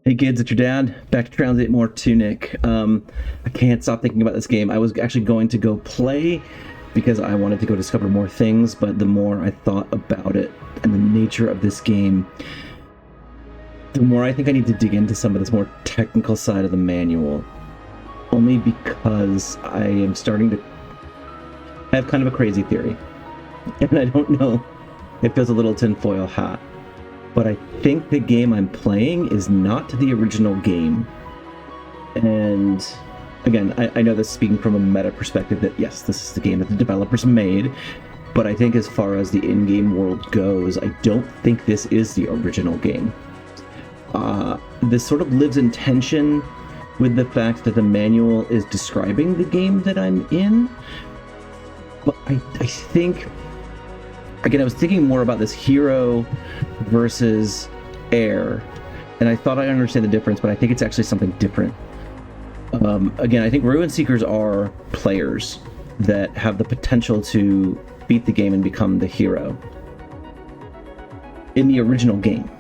Hey kids, it's your dad. Back to translate more Tunic. I can't stop thinking about this game. I was actually going to go play because I wanted to go discover more things, but the more I thought about it and the nature of this game, the more I think I need to dig into some of this more technical side of the manual. Only because I am starting to have kind of a crazy theory. And I don't know, it feels a little tinfoil hat. But I think the game I'm playing is not the original game. And again, I know this speaking from a meta perspective that yes, this is the game that the developers made, but I think as far as the in-game world goes, I don't think this is the original game. This sort of lives in tension with the fact that the manual is describing the game that I'm in. But I think, again, I was thinking more about this hero versus heir, and I thought I understand the difference, but I think it's actually something different. Again, I think Ruin Seekers are players that have the potential to beat the game and become the hero in the original game.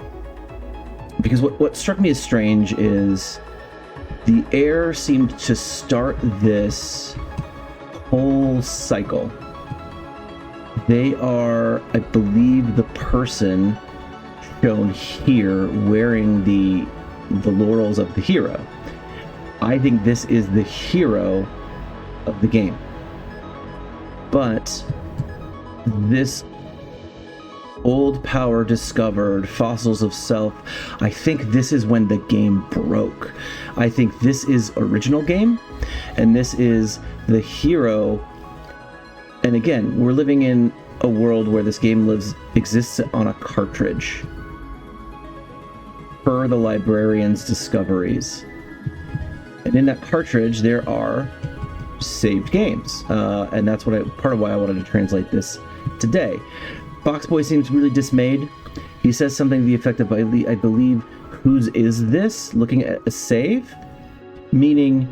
Because what struck me as strange is the heir seemed to start this whole cycle. They are, I believe, the person shown here wearing the laurels of the hero. I think this is the hero of the game. But this old power discovered, fossils of self, I think this is when the game broke. I think this is original game, and this is the hero. And again, we're living in a world where this game exists on a cartridge per the librarian's discoveries. And in that cartridge, there are saved games. And that's part of why I wanted to translate this today. Boxboy seems really dismayed. He says something to the effect of, I believe, whose is this? Looking at a save? Meaning,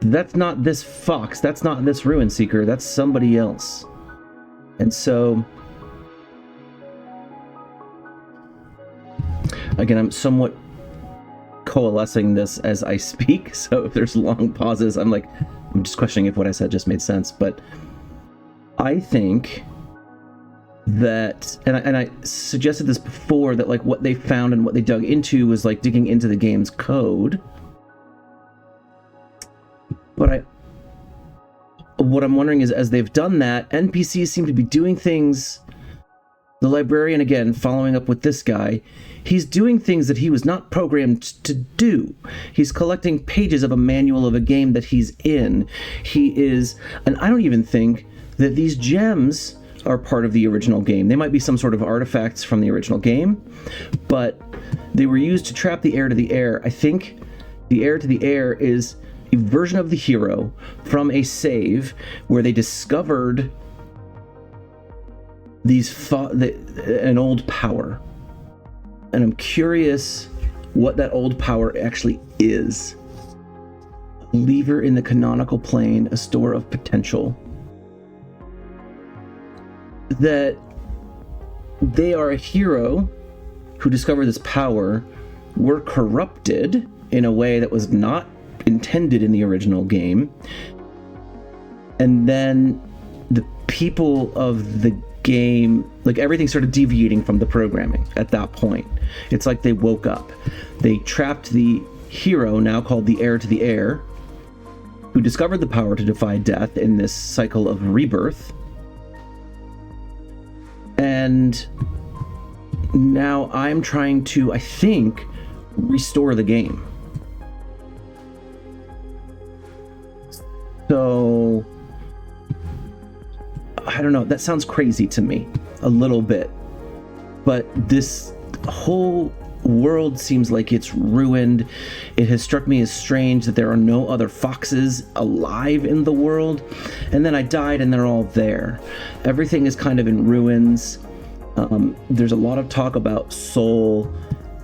that's not this fox, that's not this Ruin Seeker, that's somebody else. And so, again, I'm somewhat coalescing this as I speak, so if there's long pauses, I'm just questioning if what I said just made sense. But I think that, and I suggested this before, that like what they found and what they dug into was like digging into the game's code. But what I'm wondering is, as they've done that, NPCs seem to be doing things. The librarian, again, following up with this guy, he's doing things that he was not programmed to do. He's collecting pages of a manual of a game that he's in. And I don't even think that these gems are part of the original game. They might be some sort of artifacts from the original game, but they were used to trap the heir to the heir. I think the heir to the heir is a version of the hero from a save where they discovered an old power. And I'm curious what that old power actually is. A lever in the canonical plane, a store of potential. That they are a hero who discovered this power, were corrupted in a way that was not intended in the original game, and then the people of the game, like everything started deviating from the programming at that point. It's like they woke up. They trapped the hero, now called the heir to the heir, who discovered the power to defy death in this cycle of rebirth. And now I'm trying to, I think, restore the game. So, I don't know, that sounds crazy to me, a little bit. But this whole world seems like it's ruined. It has struck me as strange that there are no other foxes alive in the world. And then I died and they're all there. Everything is kind of in ruins. There's a lot of talk about soul.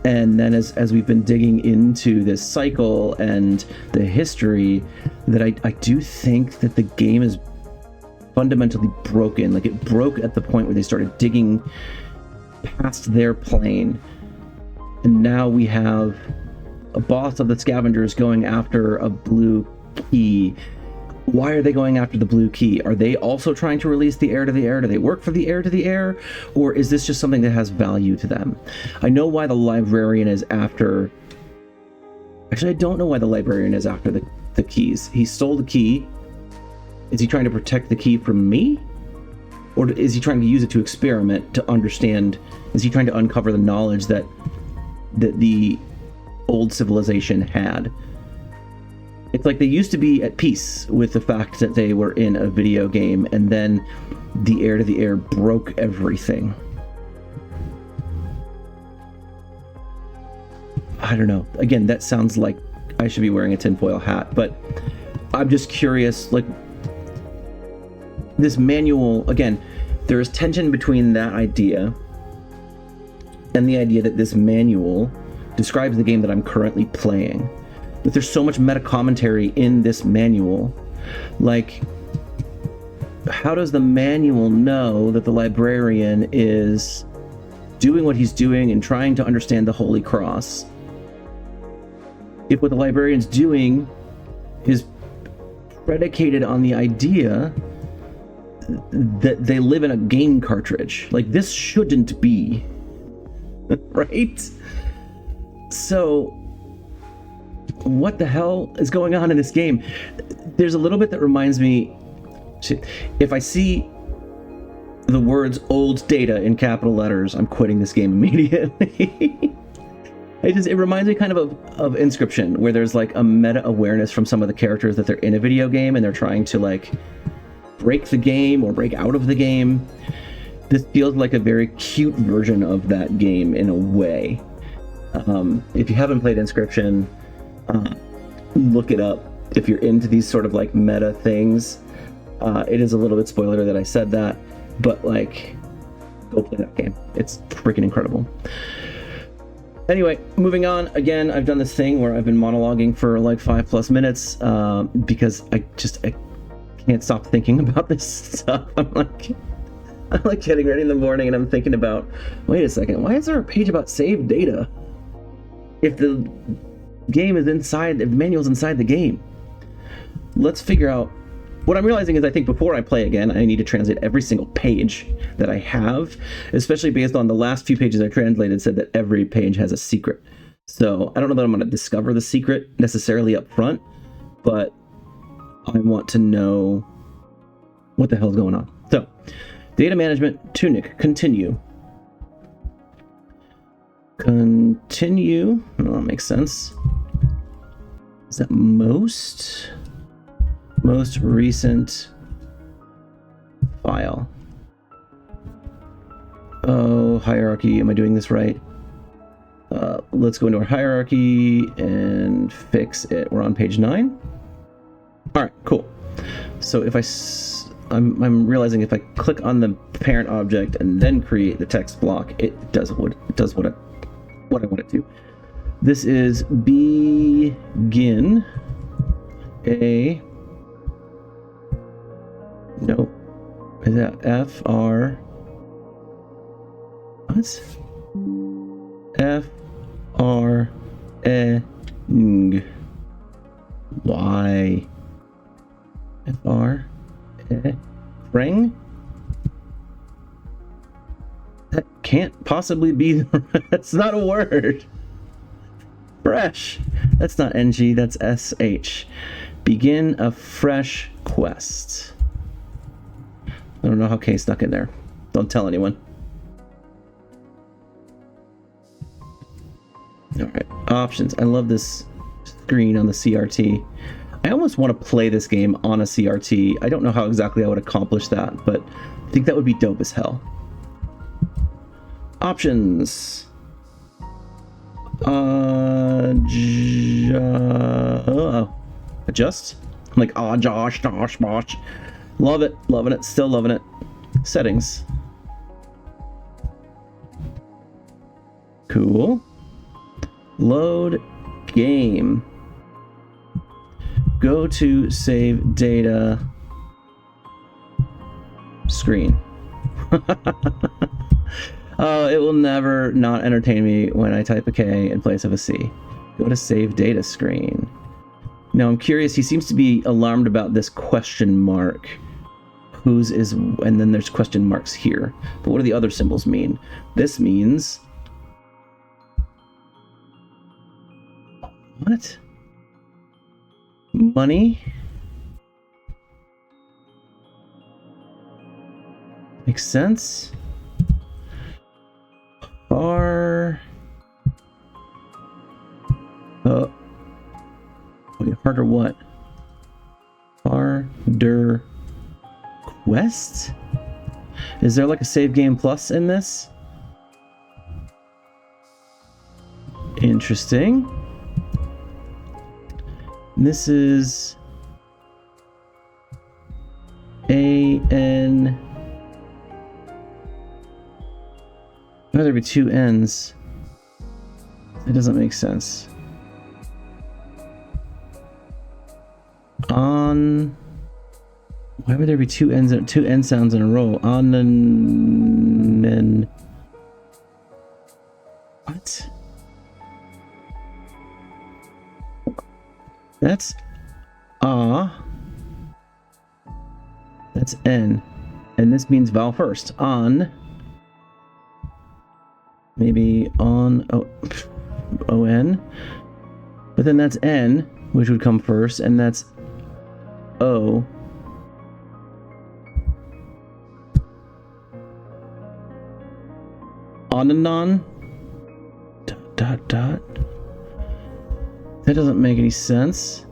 And then as we've been digging into this cycle and the history, that I do think that the game is fundamentally broken. Like, it broke at the point where they started digging past their plane. And now we have a boss of the scavengers going after a blue key. Why are they going after the blue key? Are they also trying to release the heir to the heir? Do they work for the heir to the heir? Or is this just something that has value to them? I know why the librarian is after... Actually, I don't know why the librarian is after the keys. He stole the key. Is he trying to protect the key from me? Or is he trying to use it to experiment, to understand? Is he trying to uncover the knowledge that the old civilization had? It's like they used to be at peace with the fact that they were in a video game, and then the heir to the heir broke everything. I don't know. Again, that sounds like I should be wearing a tinfoil hat, but I'm just curious, like, this manual, again, there is tension between that idea and the idea that this manual describes the game that I'm currently playing. But there's so much meta commentary in this manual. Like, how does the manual know that the librarian is doing what he's doing and trying to understand the Holy Cross, if what the librarian's doing is predicated on the idea that they live in a game cartridge? Like, this shouldn't be, right? So, what the hell is going on in this game? There's a little bit that reminds me, if I see the words old data in capital letters, I'm quitting this game immediately. It reminds me kind of Inscryption, where there's like a meta awareness from some of the characters that they're in a video game and they're trying to like break the game or break out of the game. This feels like a very cute version of that game in a way. If you haven't played Inscryption, look it up if you're into these sort of like meta things. It is a little bit spoiler that I said that, but like, go play that game. It's freaking incredible. Anyway, moving on. Again, I've done this thing where I've been monologuing for like 5+ minutes because I can't stop thinking about this stuff. I'm like getting ready in the morning and I'm thinking about, wait a second, why is there a page about saved data if the game is inside, if the manual's inside the game? Let's figure out. What I'm realizing is I think before I play again, I need to translate every single page that I have, especially based on the last few pages I translated said that every page has a secret. So I don't know that I'm going to discover the secret necessarily up front, but I want to know what the hell's going on. So, data management, Tunic, continue. Continue. Oh, that makes sense. Is that most recent file? Oh, hierarchy. Am I doing this right? Let's go into our hierarchy and fix it. We're on page 9. All right, cool. So if I'm realizing if I click on the parent object and then create the text block, it does what I want it to. This is begin a. No, is that FR? What? FRENG. Why? Freng? That can't possibly be. That's not a word. Fresh. That's not NG. That's SH. Begin a fresh quest. I don't know how K snuck in there. Don't tell anyone. Alright, options. I love this screen on the CRT. I almost want to play this game on a CRT. I don't know how exactly I would accomplish that, but I think that would be dope as hell. Options. Adjust? I'm like, Josh. Love it, loving it, still loving it. Settings. Cool. Load game. Go to save data screen. It will never not entertain me when I type a K in place of a C. Go to save data screen. Now I'm curious, he seems to be alarmed about this question mark. Whose is, and then there's question marks here. But what do the other symbols mean? This means... What? Money? Makes sense. Far... Wait, harder what? Harder quest? Is there like a save game plus in this? Interesting. This is A-N... Why would there be two N's? It doesn't make sense. On... Why would there be two N sounds in a row? On and... What? That's that's N. And this means vowel first. On. Maybe on O-N. But then that's N, which would come first, and that's O. On and on. Dot, dot, dot. That doesn't make any sense.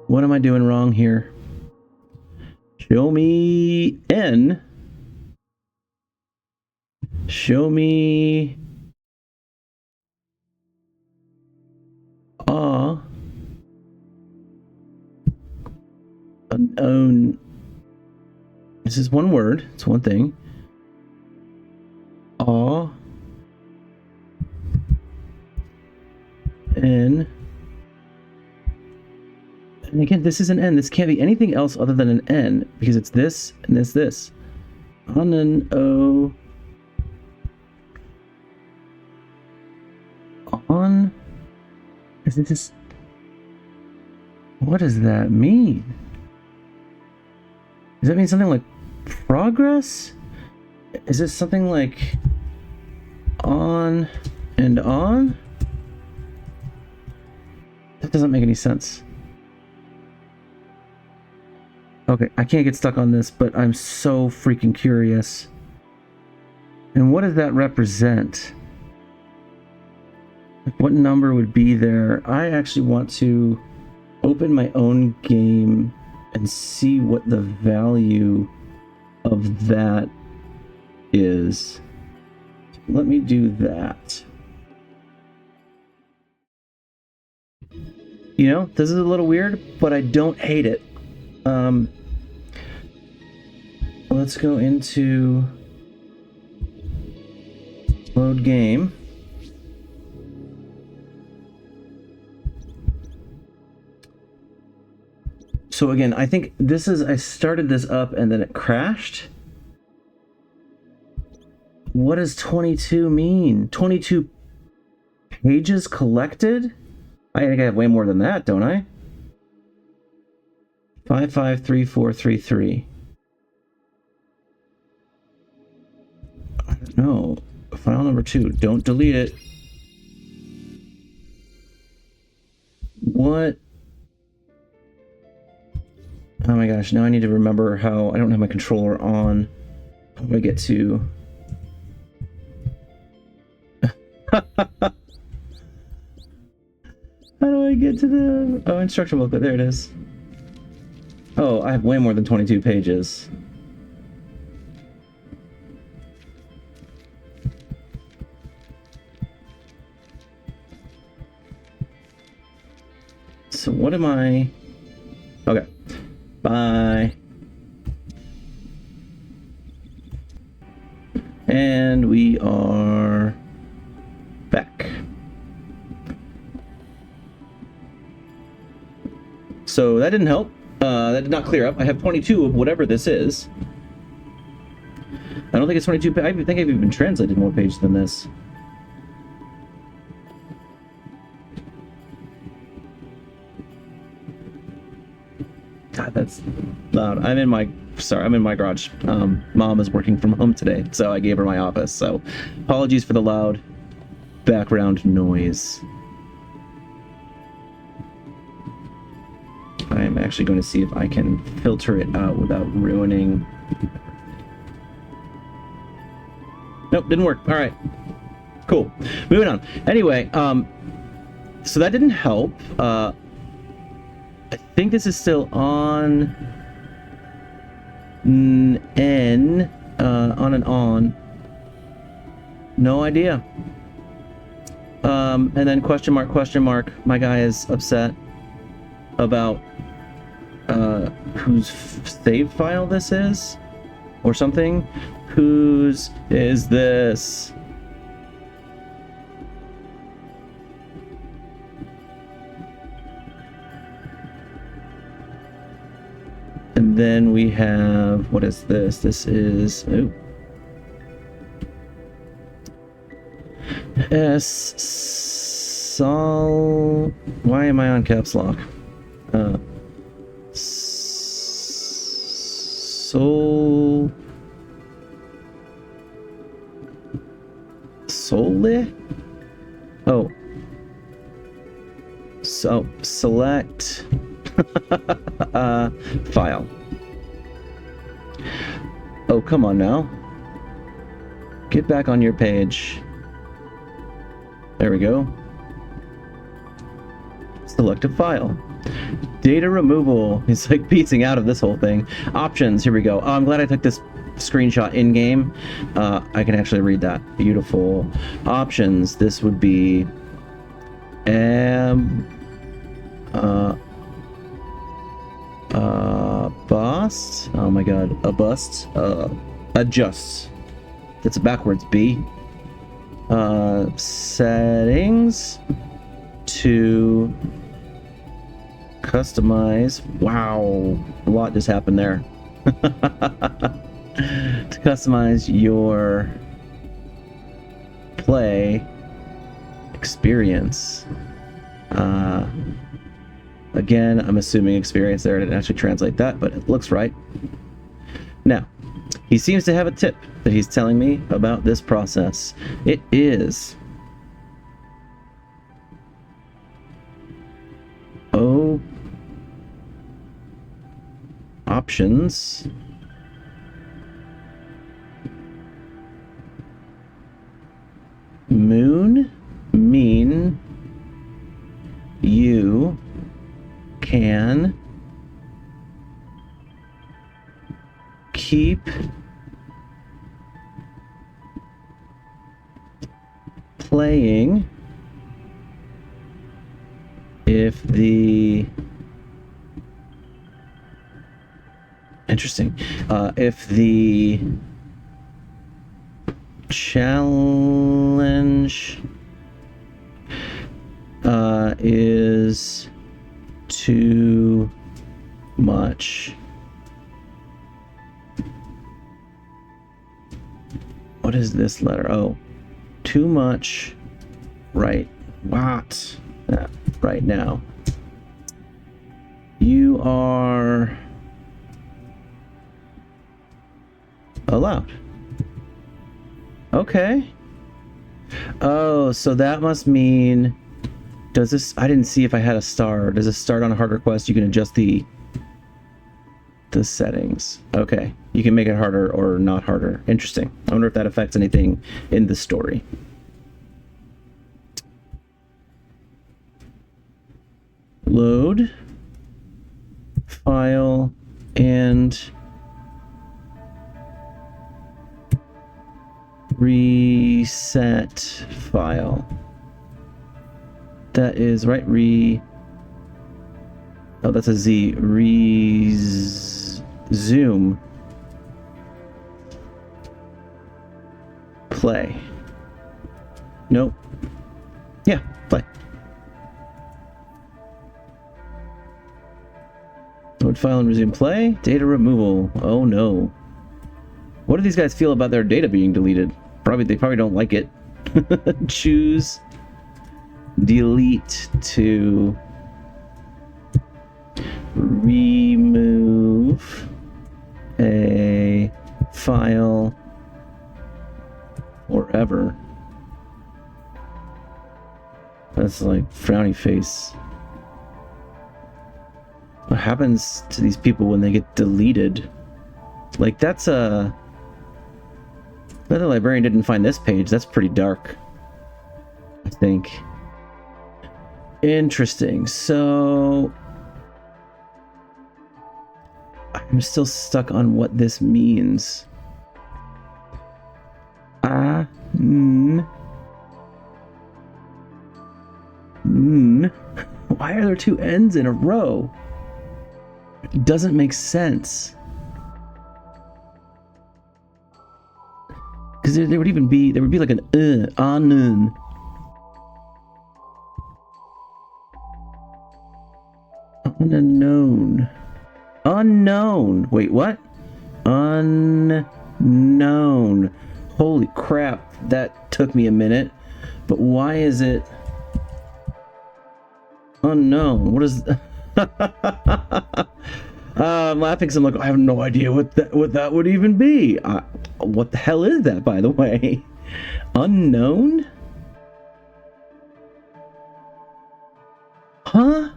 What am I doing wrong here? Show me N. Show me unknown. This is one word. It's one thing. N. And again, this is an N. This can't be anything else other than an N because it's this and this. On an O. On. Is it just... What does that mean? Does that mean something like progress? Is this something like on and on? That doesn't make any sense. Okay, I can't get stuck on this, but I'm so freaking curious. And what does that represent? Like, what number would be there? I actually want to open my own game and see what the value of that is. Let me do that. You know, this is a little weird, but I don't hate it. Let's go into load game. So again, I think this is, I started this up and then it crashed. What does 22 mean? 22 pages collected? I think I have way more than that, don't I? 553433. I don't know. File number 2. Don't delete it. What? Oh my gosh, now I need to remember how I don't have my controller on. How do I get to... How do I get to the... Oh, instruction booklet. There it is. Oh, I have way more than 22 pages. So what am I... Okay. Bye. And we are back. So that didn't help. That did not clear up. I have 22 of whatever this is. I don't think it's 22 pages. I think I've even translated more pages than this. God, that's loud. I'm in my garage. Mom is working from home today, so I gave her my office. So apologies for the loud background noise. I'm actually going to see if I can filter it out without ruining... Nope, didn't work. All right. Cool. Moving on. Anyway, so that didn't help. I think this is still on N, on and on. No idea. And then question mark. My guy is upset about whose save file this is or something. Whose is this? And then we have, what is this? This is, why am I on caps lock? Sole. Oh. So, select file. Oh, come on now. Get back on your page. There we go. Select a file. Data removal. He's like piecing out of this whole thing. Options. Here we go. Oh, I'm glad I took this screenshot in game. I can actually read that. Beautiful. Options. This would be bust. Oh my god. A bust. Adjust. That's backwards. B. Settings to customize. Wow, a lot just happened there. To customize your play experience. Again, I'm assuming experience there. I didn't actually translate that, but it looks right. Now, he seems to have a tip that he's telling me about this process. It is options. Mean you can keep playing if the if the challenge is too much. What is this letter? Oh, too much. Right. What? Right now. You are allowed. Okay. Oh, so that must mean... Does this... I didn't see if I had a star. Does it start on a hard request? You can adjust the settings. Okay. You can make it harder or not harder. Interesting. I wonder if that affects anything in the story. Load. File. And... reset file. That is right. Oh, that's a Z. Zoom. Play. Nope. Yeah, play. Load file and resume play. Data removal. Oh no. What do these guys feel about their data being deleted? They probably don't like it. Choose delete to remove a file forever. That's like frowny face. What happens to these people when they get deleted? Like, that's a... But the librarian didn't find this page. That's pretty dark, I think. Interesting. So... I'm still stuck on what this means. Why are there two N's in a row? It doesn't make sense. Because there would be like an anun. Unknown. Unknown. Wait, what? Unknown. Holy crap, that took me a minute. But why is it unknown? What is I'm laughing because I'm like, I have no idea what that would even be. What the hell is that, by the way? Unknown? Huh?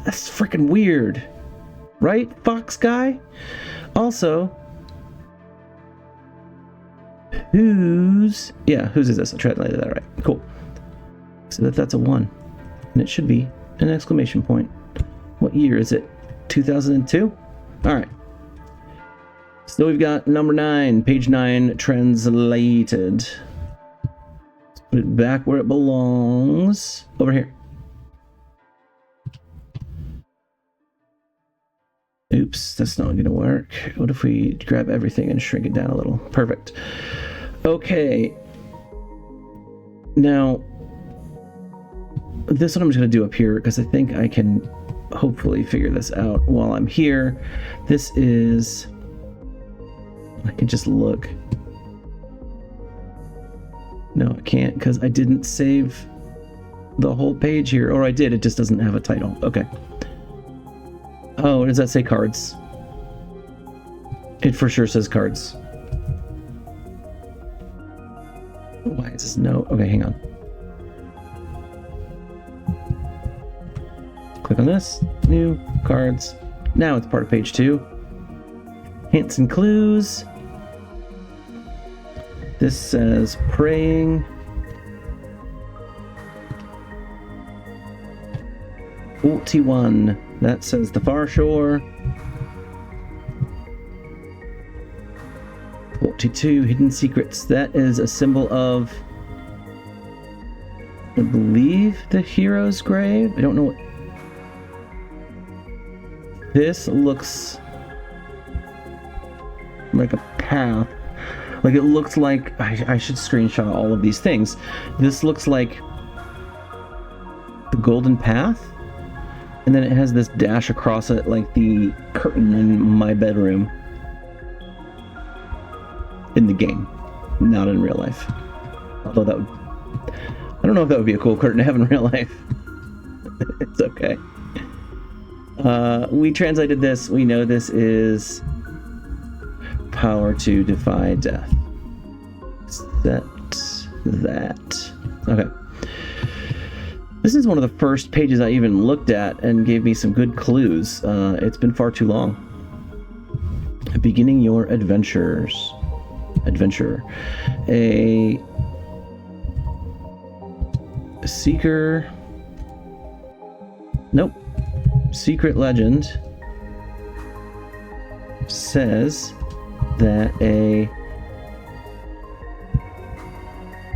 That's freaking weird. Right, Fox guy? Also, whose is this? I translated that right. Cool. So that's a 1. And it should be an exclamation point. What year is it? 2002? Alright. So we've got number 9, page 9, translated. Let's put it back where it belongs. Over here. Oops, that's not gonna work. What if we grab everything and shrink it down a little? Perfect. Okay. Now, this one I'm just gonna do up here because I think I can hopefully figure this out while I'm here. This is... I can just look. No, I can't because I didn't save the whole page here. Or I did, it just doesn't have a title. Okay. Oh, does that say cards? It for sure says cards. Why is this no? Okay, hang on. Click on this. New cards. Now it's part of page 2. Hints and clues. This says praying. T1. That says the far shore. 42 hidden secrets. That is a symbol of, I believe, the hero's grave. I don't know what. This looks like a path. Like it looks like I should screenshot all of these things. This looks like the golden path. And then it has this dash across it like the curtain in my bedroom. In the game, not in real life. Although that would... I don't know if that would be a cool curtain to have in real life. It's okay. We translated this. We know this is power to defy death. Set that. Okay. This is one of the first pages I even looked at and gave me some good clues. It's been far too long. Beginning your adventures. Adventure. A seeker. Nope. Secret legend says that a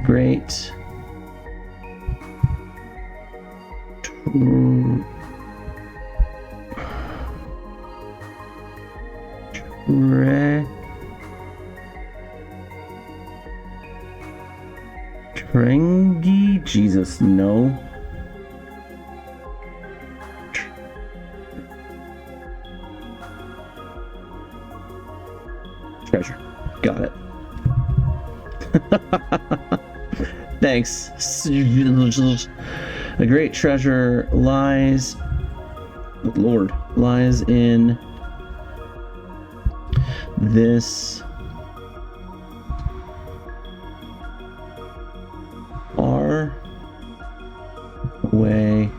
great Trengi? Jesus, no. Treasure. Got it. Thanks. A great treasure lies... Good Lord. Lies in... this... far away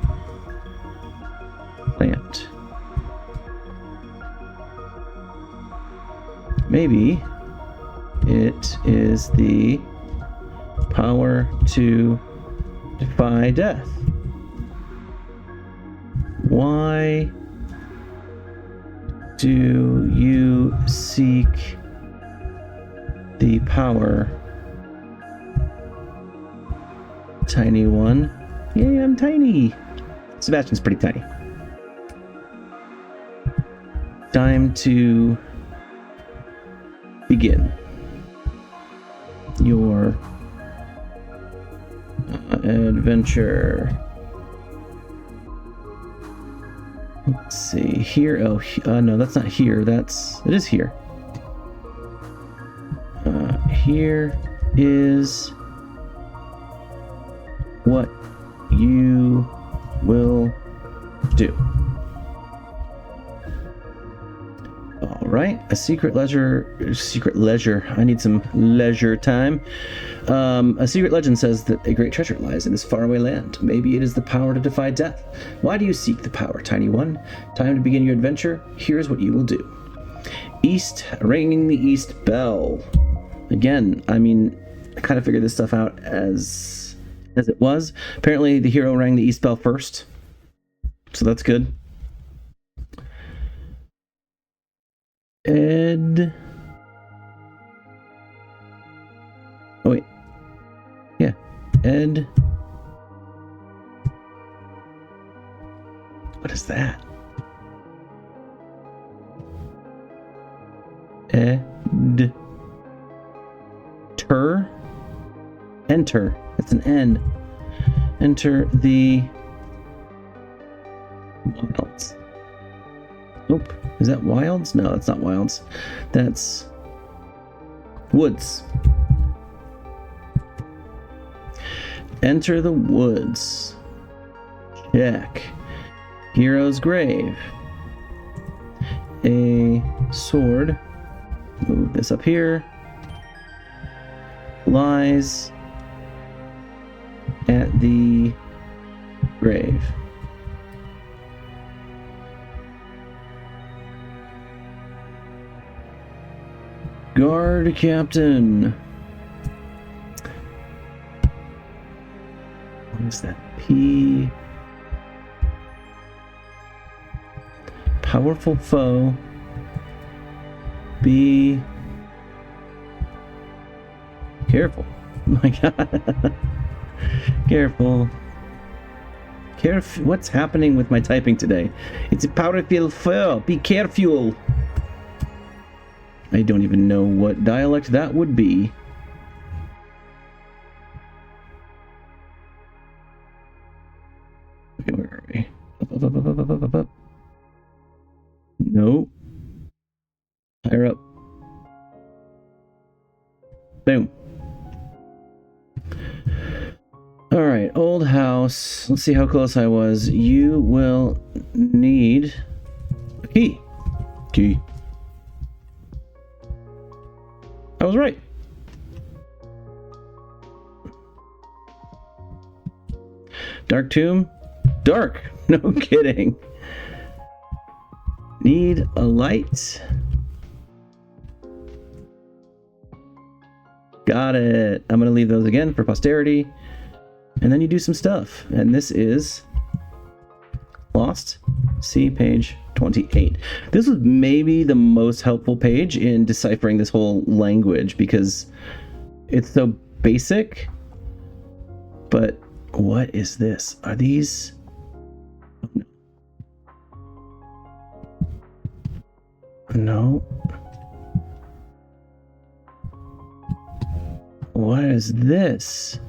plant. Maybe it is the power to defy death. Why do you seek the power? Tiny one. Yay, I'm tiny. Sebastian's pretty tiny. Time to begin your adventure. Let's see here. Oh, no, that's not here. It is here. Here is what you will do. All right, a secret leisure. I need some leisure time. A secret legend says that a great treasure lies in this faraway land. Maybe it is the power to defy death. Why do you seek the power, tiny one? Time to begin your adventure. Here's what you will do. East, ringing the east bell. Again, I mean, I kind of figured this stuff out as it was. Apparently, the hero rang the east bell first, so that's good. Ed. Oh, wait. Yeah. Ed. What is that? Ed. Enter. It's an N. Enter the wilds. Nope. Is that wilds? No, that's not wilds. That's woods. Enter the woods. Check. Hero's grave. A sword. Move this up here. Lies at the grave. Guard captain. What is that? P. Powerful foe. B. Careful. Oh my god. Careful. What's happening with my typing today? It's a powerful foe. Be careful. I don't even know what dialect that would be. Okay, where are we? Up. No. Higher up. Boom. Alright, old house. Let's see how close I was. You will need a key. Key. I was right. Dark tomb? Dark. No kidding. Need a light. Got it. I'm going to leave those again for posterity. And then you do some stuff. And this is Lost. See page 28. This was maybe the most helpful page in deciphering this whole language because it's so basic. But what is this? Are these... Oh, no. No. What is this?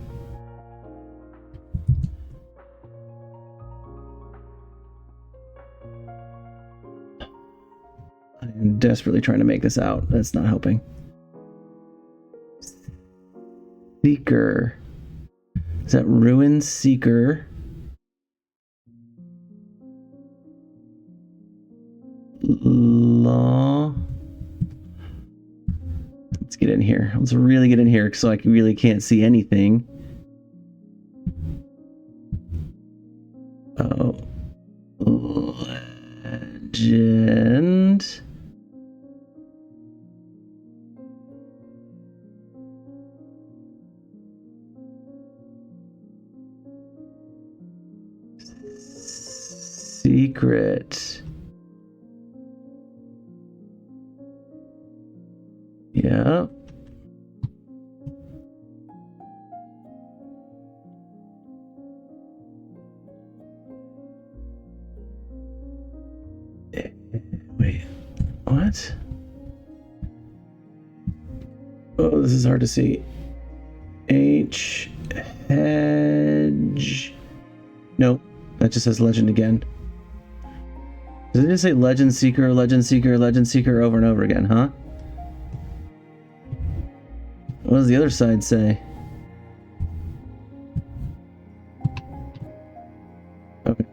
I I'm desperately trying to make this out. That's not helping. Seeker. Is that Ruin Seeker? Law. Let's get in here. Let's really get in here so I really can't see anything. Oh. Legend. Secret. Yeah. Wait. What? Oh, this is hard to see. H. Hedge. Nope. That just says legend again. Does it just say legend seeker, legend seeker, legend seeker over and over again, huh? What does the other side say? Okay.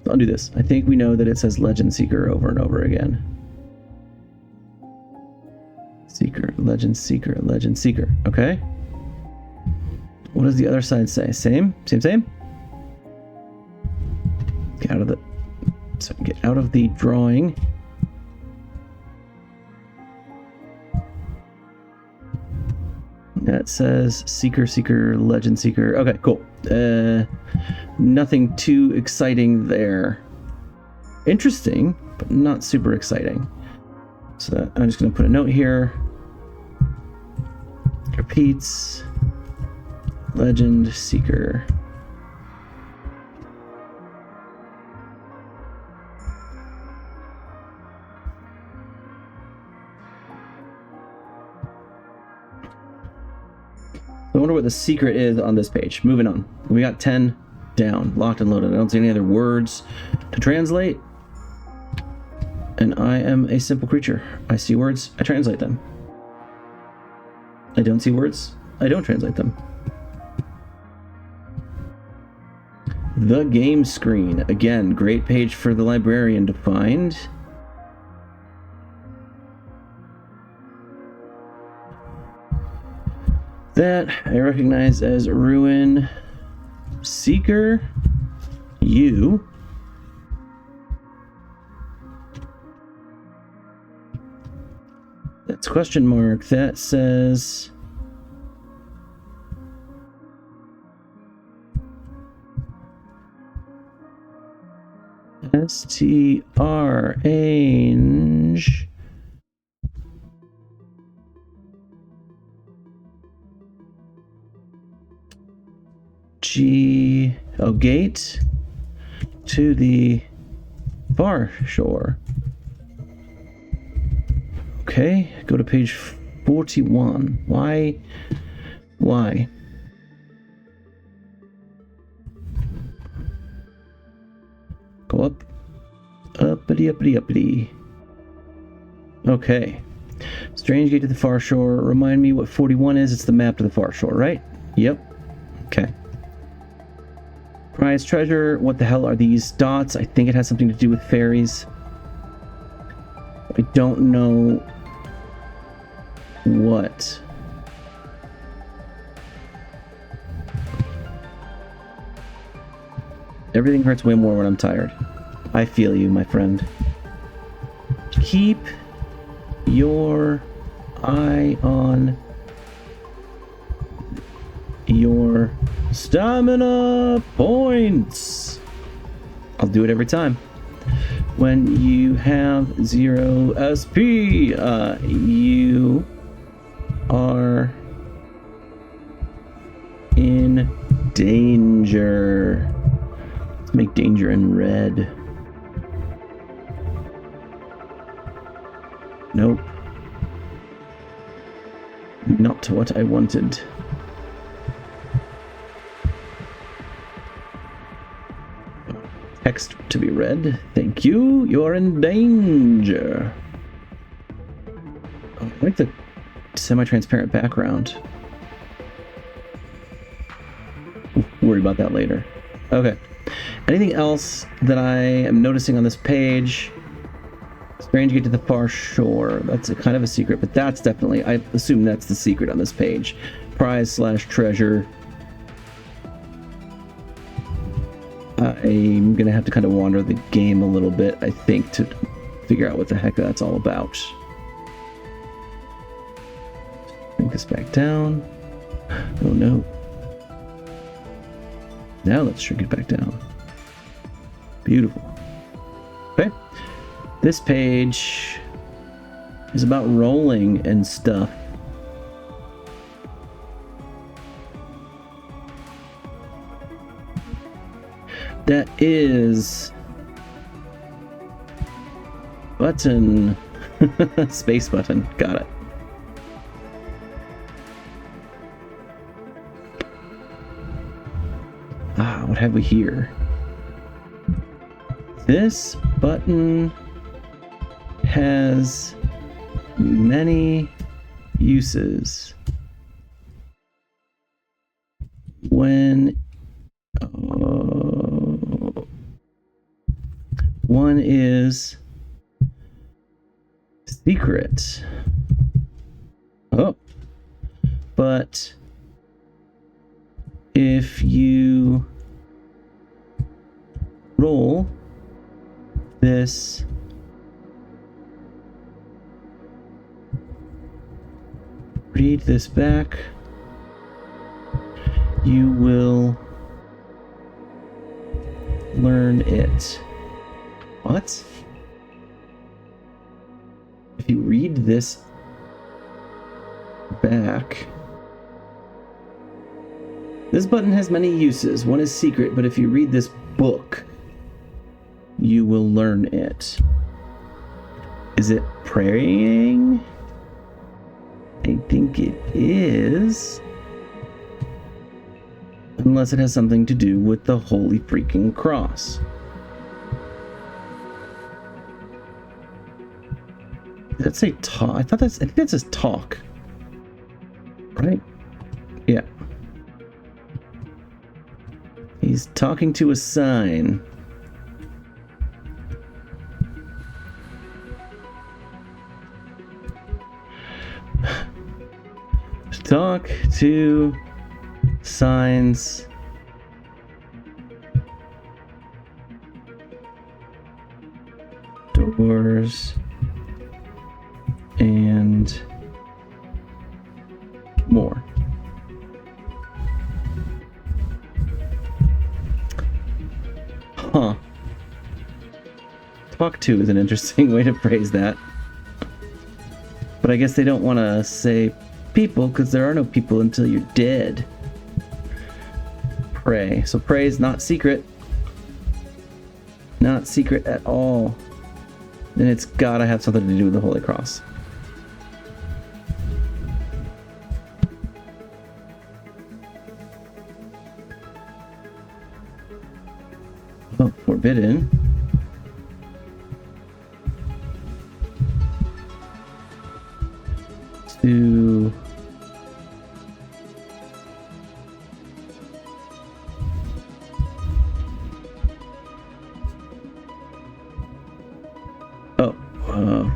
So I'll do this. I think we know that it says legend seeker over and over again. Seeker, legend seeker, legend seeker. Okay. What does the other side say? Same? Same? Get out of the... So get out of the drawing. That says seeker, seeker, legend seeker. Okay, cool. Nothing too exciting there. Interesting, but not super exciting. So that, I'm just going to put a note here. Repeats. Legend seeker. I wonder what the secret is on this page. Moving on. We got 10 down, locked and loaded. I don't see any other words to translate. And I am a simple creature. I see words, I translate them. I don't see words, I don't translate them. The game screen. Again, great page for the librarian to find. That I recognize as Ruin Seeker. You. That's question mark. That says... S-T-R-Ange. Gate to the far shore. Okay, go to page 41. Why? Go up. Uppity. Okay. Strange gate to the far shore. Remind me what 41 is. It's the map to the far shore, right? Yep. Okay. Prize treasure. What the hell are these dots? I think it has something to do with fairies. I don't know what. Everything hurts way more when I'm tired. I feel you, my friend. Keep your eye on your stamina points. I'll do it every time. When you have 0 SP, you are in danger. Let's make danger in red. Nope. Not what I wanted. Text to be read. Thank you. You're in danger. like the semi-transparent background. We'll worry about that later. Okay. Anything else that I am noticing on this page? Strange get to the far shore. That's kind of a secret, but that's definitely, I assume that's the secret on this page. Prize/treasure. I'm gonna have to kind of wander the game a little bit, I think, to figure out what the heck that's all about. Bring this back down. Oh no. Now let's shrink it back down. Beautiful. Okay. This page is about rolling and stuff. That is button. Space button. Got it. What have we here? This button has many uses. When one is secret. Oh, but if you roll this read this back, you will learn it. What? If you read this back, this button has many uses. One is secret, but if you read this book, you will learn it. Is it praying? I think it is. Unless it has something to do with the Holy freaking Cross. Did that say talk? I think that says talk. Right? Yeah. He's talking to a sign. Talk to signs. Doors. And more. Huh. Talk to is an interesting way to phrase that. But I guess they don't want to say people because there are no people until you're dead. Pray. So pray is not secret. Not secret at all. Then it's gotta have something to do with the Holy Cross. Oh, forbidden. To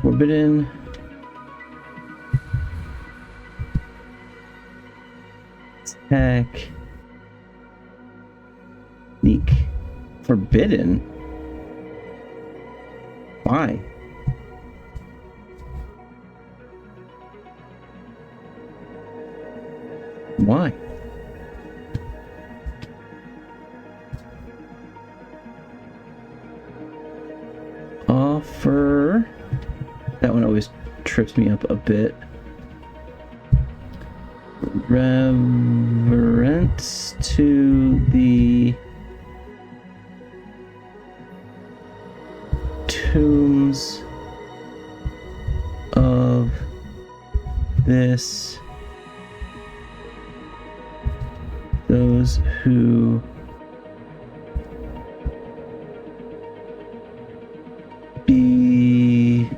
forbidden technique. Forbidden? Why? Why? Offer. That one always trips me up a bit. Reverence to the tombs of this, those who be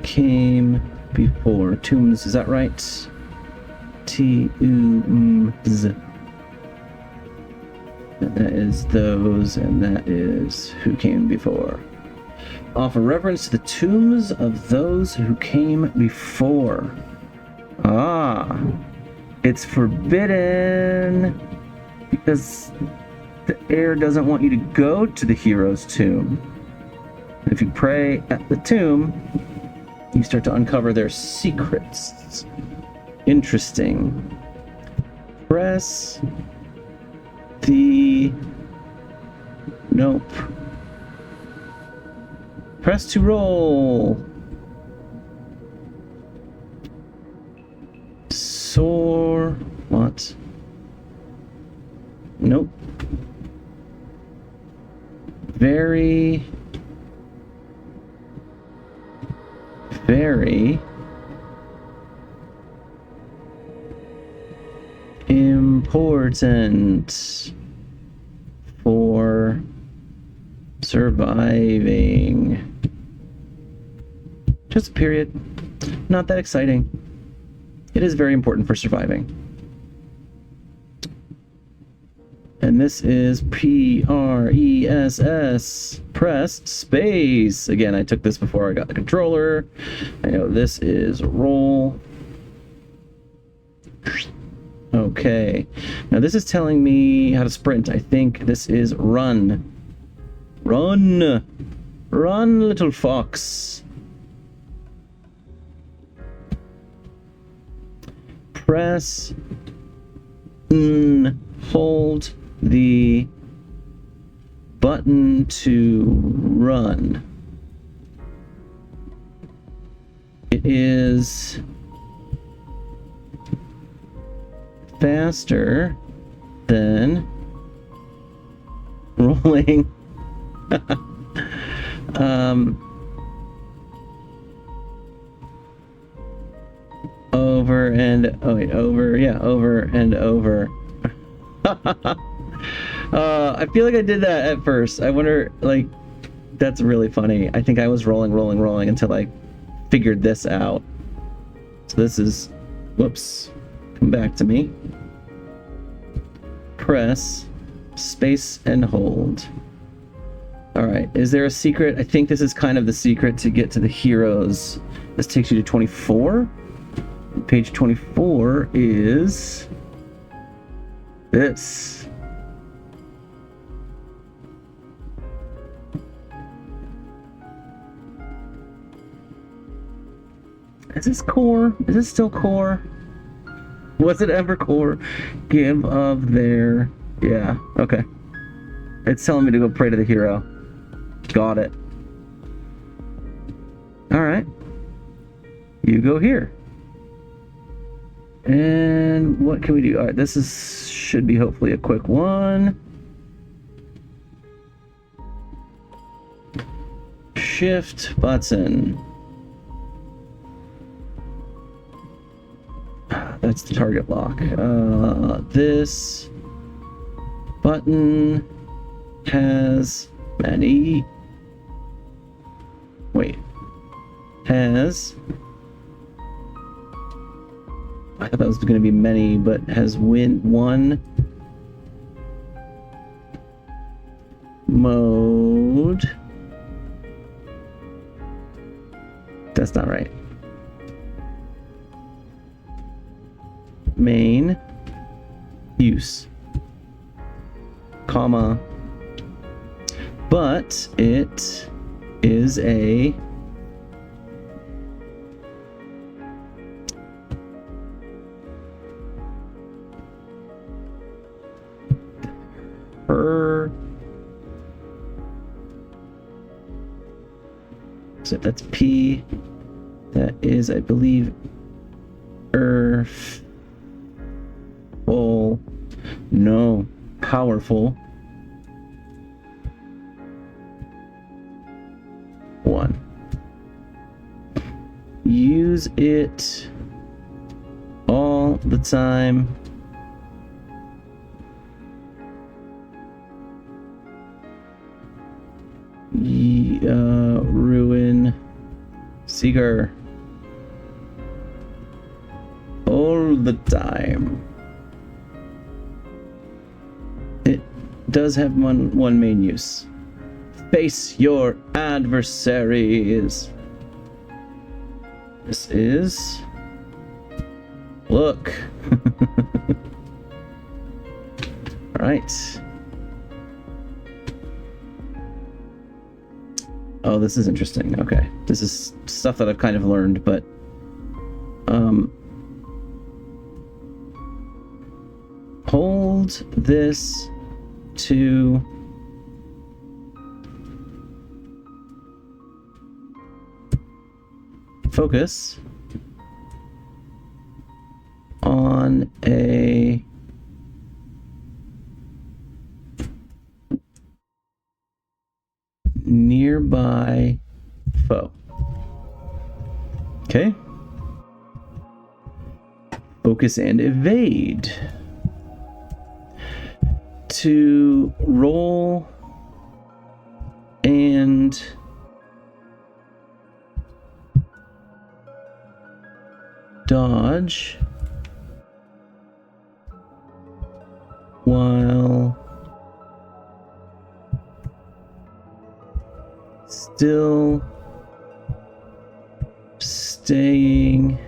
came before. Tombs, is that right? Tombs. And that is those, and that is who came before. Offer reverence to the tombs of those who came before. Ah, it's forbidden because the air doesn't want you to go to the hero's tomb. And if you pray at the tomb, you start to uncover their secrets. Interesting. Press the... Nope. Press to roll. Soar. What? Nope. Very important for surviving. Just a period. Not that exciting. It is very important for surviving. And this is PRESS. Press space. Again, I took this before I got the controller. I know this is roll. Okay. Now this is telling me how to sprint. I think this is run. Run! Run, little fox. Press. Hold the button to run. It is faster than rolling. Over and over and over. I feel like I did that at first. I wonder, like, that's really funny. I think I was rolling until I figured this out. So this is, whoops, come back to me. Press space and hold. All right, is there a secret? I think this is kind of the secret to get to the heroes. This takes you to 24. Page 24 is this. Is this core? Is this still core? Was it ever core? Give of their... Yeah, okay. It's telling me to go pray to the hero. Got it. Alright. You go here. And what can we do? Alright, this is should be hopefully a quick one. Shift button. That's the target lock. This button has many. Wait. Has. I thought that was going to be many, but has one mode. That's not right. Main use, comma, but it is a so that's P. That is, I believe, Earth. Oh, no. Powerful. One. Use it all the time. Ruin Seeger. All the time. It does have one main use. Face your adversaries. This is... Look. Alright. Oh, this is interesting. Okay. This is stuff that I've kind of learned, but... hold this to... focus on a nearby foe. Okay. Focus and evade. To roll and dodge while still staying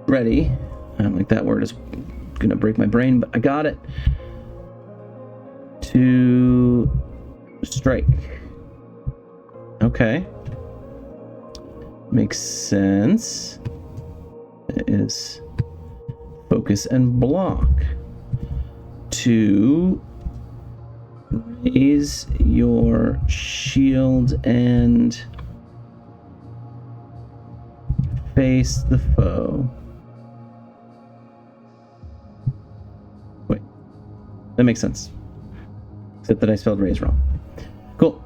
ready. I don't think that word is gonna break my brain, but I got it. To strike. Okay. Makes sense. It is focus and block. To raise your shield and face the foe. Wait. That makes sense. Except that I spelled raise wrong. Cool.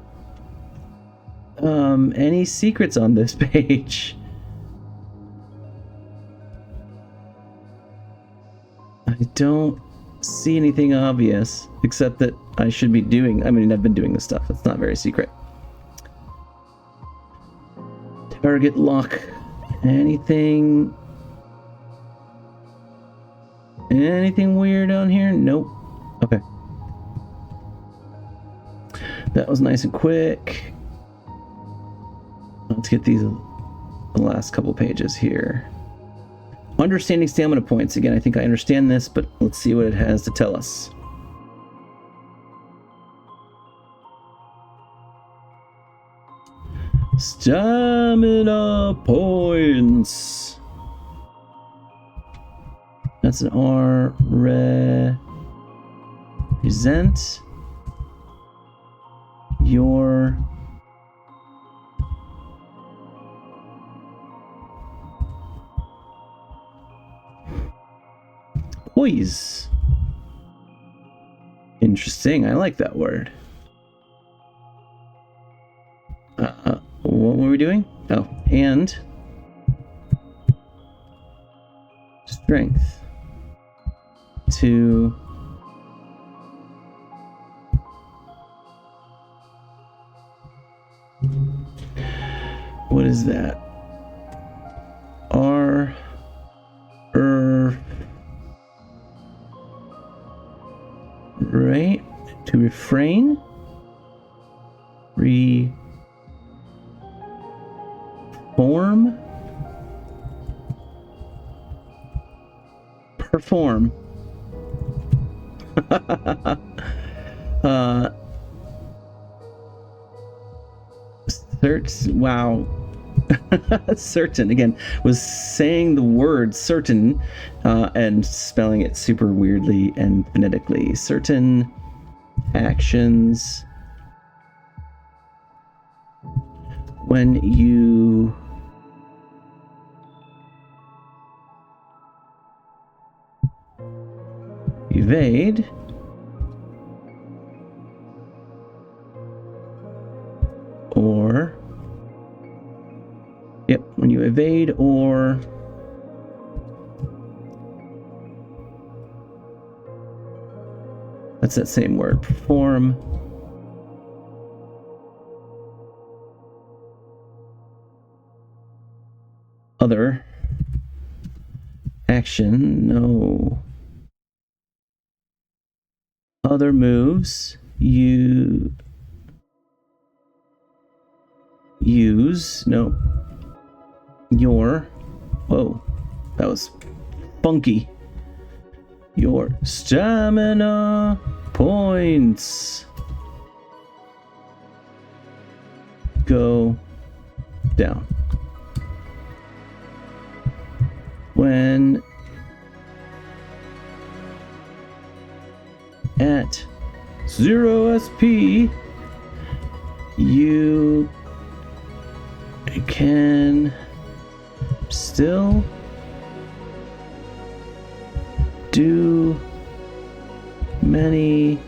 Any secrets on this page? I don't see anything obvious, except that I should be doing... I mean, I've been doing this stuff. It's not very secret. Target lock. Anything weird on here? Nope. Okay. That was nice and quick. Let's get the last couple pages here. Understanding stamina points. Again, I think I understand this, but let's see what it has to tell us. Stamina points. That's an R. Represent your poise. Interesting. I like that word. What were we doing? Oh, and strength to what is that? Right? To refrain? Reform? Perform. Wow. Certain, again, was saying the word certain and spelling it super weirdly and phonetically. Certain actions when you evade or when you evade or that's that same word. Perform other action, no other moves you use, no, your, whoa, that was funky, your stamina points go down when at 0 SP. You can still do many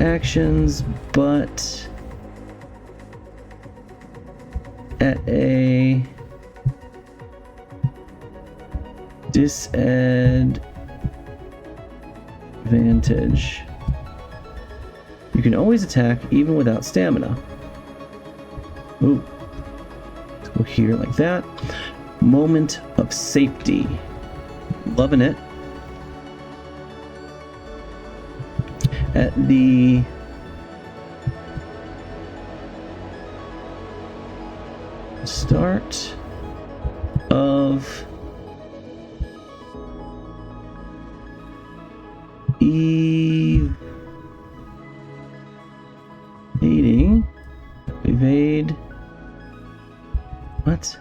actions, but at a disadvantage. You can always attack even without stamina. Ooh. Let's go here like that. Moment of safety. Loving it. At the start of evade, what?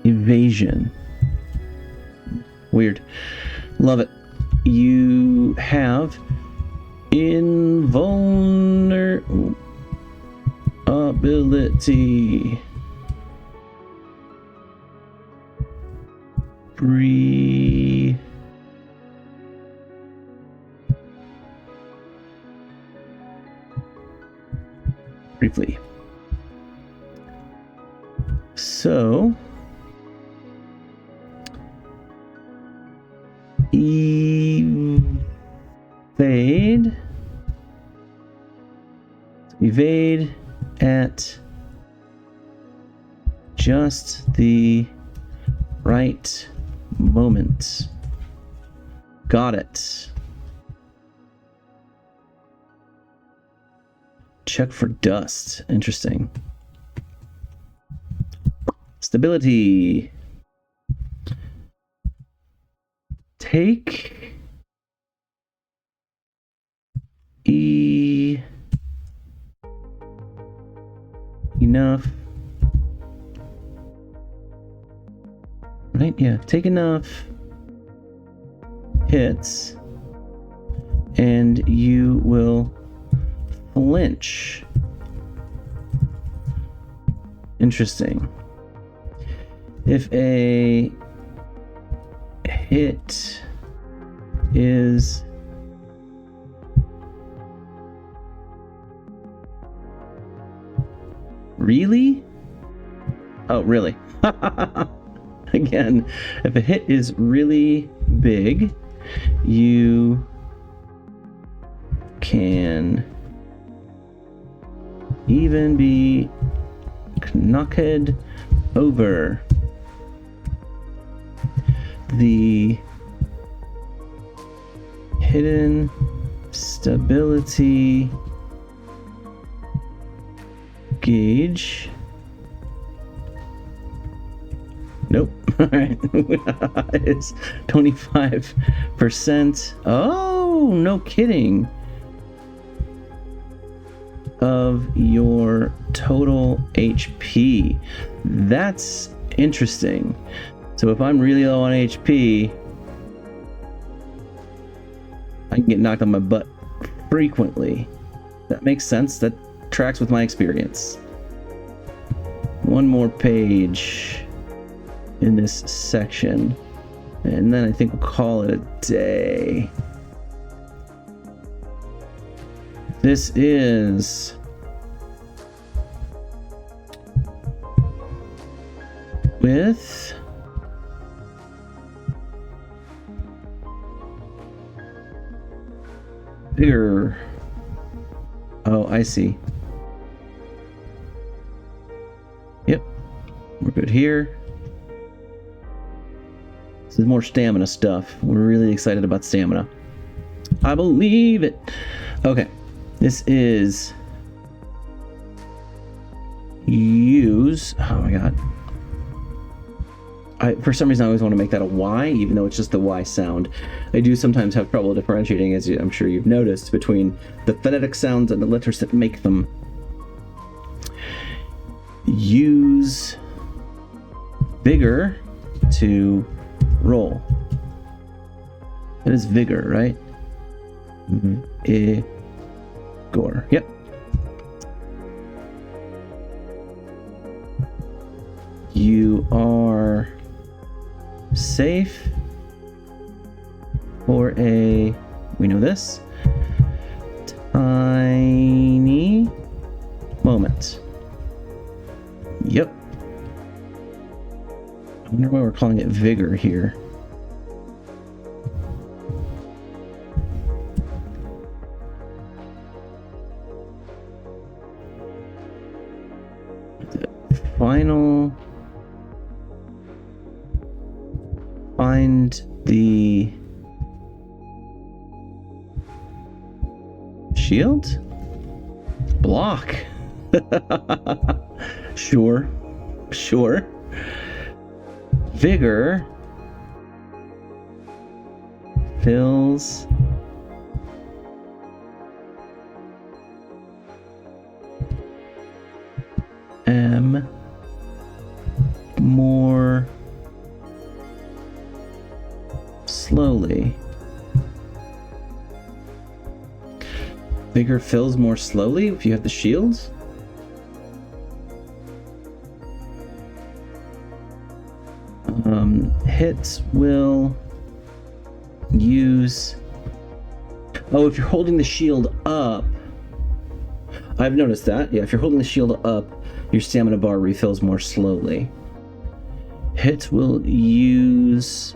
Evasion. Weird. Love it. You have invulnerability. Briefly. So evade at just the right moment. Got it. Check for dust. Interesting. Stability. Take enough. Right? Yeah. Take enough hits and you will flinch. Interesting. If a hit is really? Oh, really? Again, if a hit is really big, you can even be knocked over. The hidden stability gauge. Nope. All right. It's 25%. Oh, no kidding. Of your total HP. That's interesting. So if I'm really low on HP, I can get knocked on my butt frequently. That makes sense. That tracks with my experience. One more page in this section, and then I think we'll call it a day. This is with Vigor. Oh, I see. Yep. We're good here. This is more stamina stuff. We're really excited about stamina. I believe it. Okay. This is use. Oh my god. For some reason I always want to make that a Y, even though it's just the Y sound. I do sometimes have trouble differentiating, as I'm sure you've noticed, between the phonetic sounds and the letters that make them. Use Vigor to roll. That is Vigor, right? Vigor. Yep. You are safe for a, we know this, tiny moment. Yep. I wonder why we're calling it Vigor here. Final. Find the shield? Block. Sure. Sure. Vigor fills more slowly. Vigor fills more slowly if you have the shields? Hits will use... Oh, if you're holding the shield up... I've noticed that. Yeah, if you're holding the shield up, your stamina bar refills more slowly. Hits will use...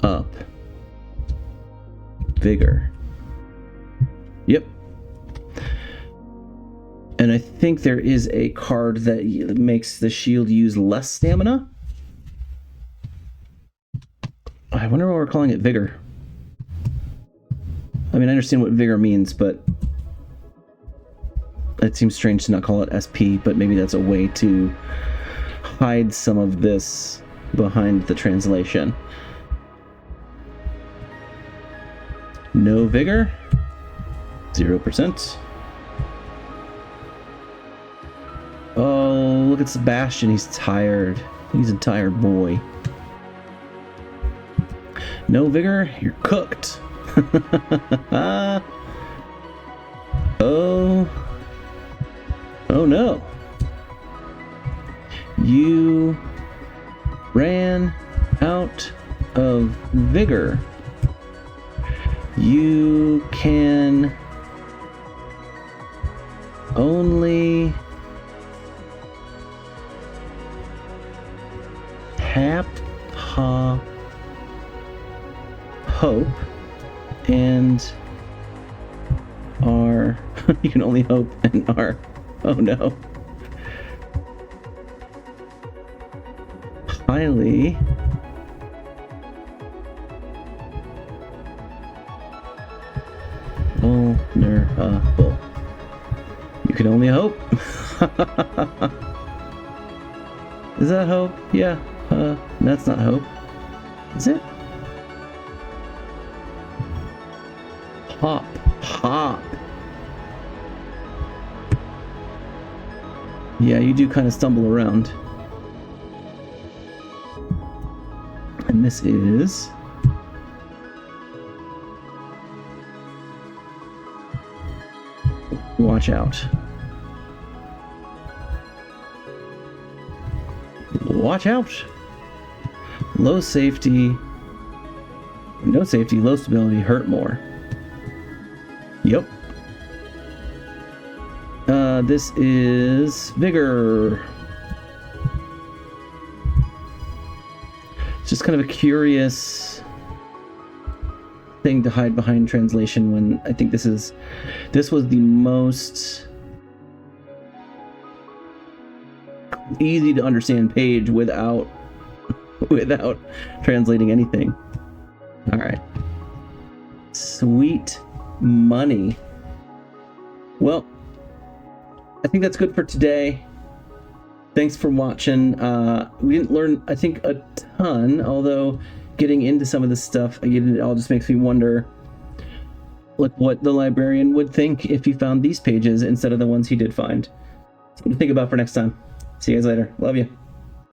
up. Vigor. Yep. And I think there is a card that makes the shield use less stamina. I wonder why we're calling it Vigor. I mean, I understand what Vigor means, but it seems strange to not call it SP, but maybe that's a way to hide some of this behind the translation. No Vigor. 0%. Oh, look at Sebastian. He's tired. He's a tired boy. No Vigor. You're cooked. Oh. Oh no. You ran out of Vigor. You can only hope and are you can only hope and are, oh no, highly vulnerable. You can only hope. Is that hope? Yeah. That's not hope. Is it? Hop. Yeah, you do kind of stumble around. And this is... Watch out. Watch out. Low safety. No safety, low stability, hurt more. Yep. This is Vigor. It's just kind of a curious thing to hide behind translation when I think this was the most easy to understand page without translating anything. All right. Sweet money. Well, I think that's good for today. Thanks for watching. We didn't learn, I think, a ton, although getting into some of this stuff, again, it all just makes me wonder like what the librarian would think if he found these pages instead of the ones he did find. Something to think about for next time. See you guys later. Love you.